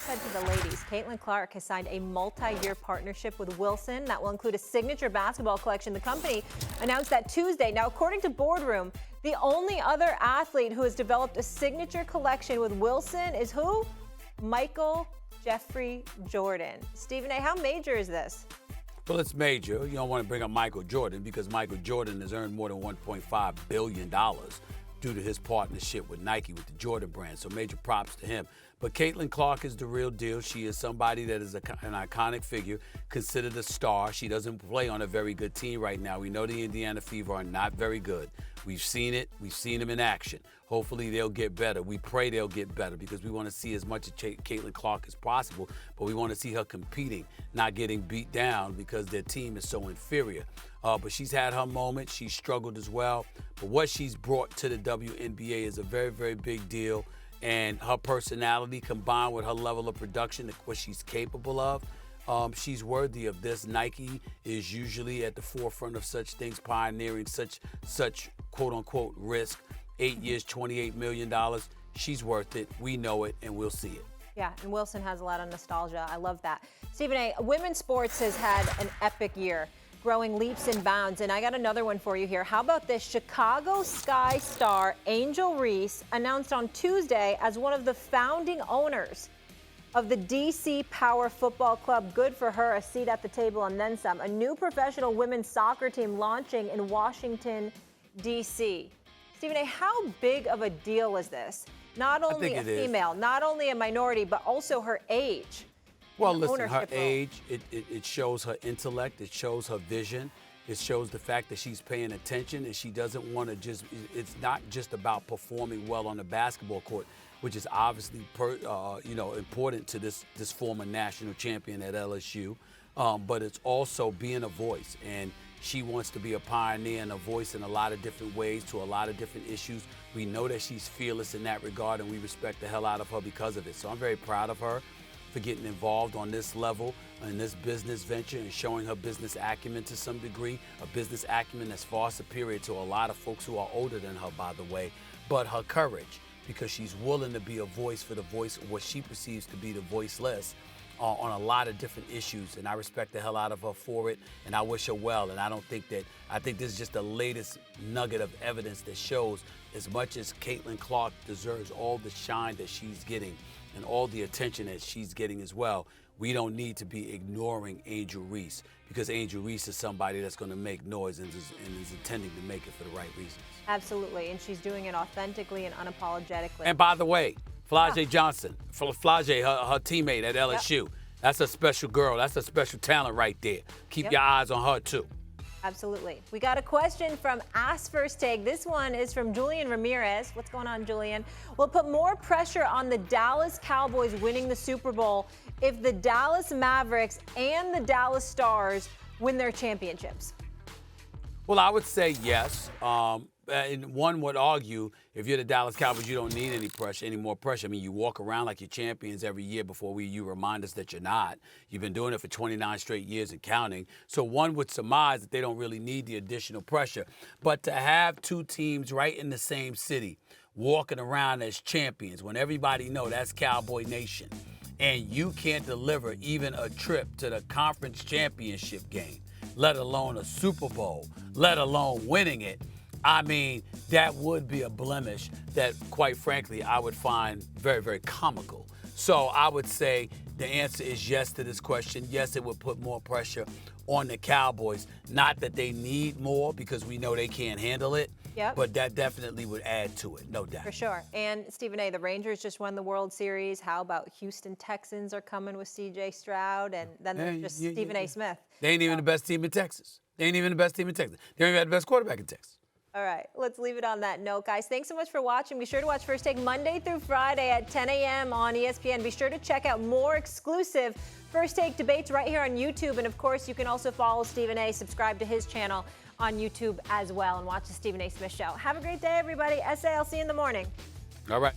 said to the ladies, Caitlin Clark has signed a multi-year partnership with Wilson that will include a signature basketball collection. The company announced that Tuesday. Now, according to Boardroom, the only other athlete who has developed a signature collection with Wilson is who? Michael Jeffrey Jordan. Stephen A., how major is this? Well, it's major. You don't want to bring up Michael Jordan because Michael Jordan has earned more than $1.5 billion due to his partnership with Nike, with the Jordan brand. So major props to him. But Caitlin Clark is the real deal. She is somebody that is an iconic figure, considered a star. She doesn't play on a very good team right now. We know the Indiana Fever are not very good. We've seen it. We've seen them in action. Hopefully they'll get better. We pray they'll get better because we want to see as much of Caitlin Clark as possible, but we want to see her competing, not getting beat down because their team is so inferior. But she's had her moment. She's struggled as well. But what she's brought to the WNBA is a very, very big deal. And her personality combined with her level of production, what she's capable of, she's worthy of this. Nike is usually at the forefront of such things, pioneering such quote-unquote risk. 8 years, $28 million. She's worth it. We know it, and we'll see it. Yeah, and Wilson has a lot of nostalgia. I love that. Stephen A., women's sports has had an epic year, growing leaps and bounds. And I got another one for you here. How about this? Chicago Sky star Angel Reese announced on Tuesday as one of the founding owners of the DC Power Football Club. Good for her, a seat at the table and then some. A new professional women's soccer team launching in Washington, D.C. Stephen A., how big of a deal is this? Not only a female, not only a minority, but also her age. Well, listen, her age, it shows her intellect, it shows her vision, it shows the fact that she's paying attention and she doesn't want to just, it's not just about performing well on the basketball court, which is obviously important to this former national champion at LSU, but it's also being a voice. And she wants to be a pioneer and a voice in a lot of different ways to a lot of different issues. We know that she's fearless in that regard, and we respect the hell out of her because of it. So I'm very proud of her for getting involved on this level in this business venture and showing her business acumen to some degree, a business acumen that's far superior to a lot of folks who are older than her, by the way, but her courage, because she's willing to be a voice for the voice of what she perceives to be the voiceless on a lot of different issues, and I respect the hell out of her for it, and I wish her well. And I think this is just the latest nugget of evidence that shows as much as Caitlin Clark deserves all the shine that she's getting and all the attention that she's getting as well, we don't need to be ignoring Angel Reese, because Angel Reese is somebody that's going to make noise and is intending to make it for the right reasons. Absolutely, and she's doing it authentically and unapologetically. And by the way, Flau'jae Johnson, Flau'jae, her teammate at LSU. Yep. That's a special girl. That's a special talent right there. Keep your eyes on her, too. Absolutely. We got a question from Ask First Take. This one is from Julian Ramirez. What's going on, Julian? Will put more pressure on the Dallas Cowboys winning the Super Bowl if the Dallas Mavericks and the Dallas Stars win their championships? Well, I would say yes. And one would argue, if you're the Dallas Cowboys, you don't need any more pressure. I mean, you walk around like you're champions every year before you remind us that you're not. You've been doing it for 29 straight years and counting. So one would surmise that they don't really need the additional pressure. But to have two teams right in the same city walking around as champions when everybody knows that's Cowboy Nation, and you can't deliver even a trip to the conference championship game, let alone a Super Bowl, let alone winning it, I mean, that would be a blemish that, quite frankly, I would find very, very comical. So I would say the answer is yes to this question. Yes, it would put more pressure on the Cowboys. Not that they need more, because we know they can't handle it. Yep. But that definitely would add to it, no doubt. For sure. And Stephen A., the Rangers just won the World Series. How about Houston Texans are coming with C.J. Stroud, and then there's just Stephen A. Smith. They ain't even the best team in Texas. They ain't even the best team in Texas. They don't even have the best quarterback in Texas. All right, let's leave it on that note, guys. Thanks so much for watching. Be sure to watch First Take Monday through Friday at 10 a.m. on ESPN. Be sure to check out more exclusive First Take debates right here on YouTube. And, of course, you can also follow Stephen A., subscribe to his channel on YouTube as well, and watch the Stephen A. Smith Show. Have a great day, everybody. SA, I'll see you in the morning. All right.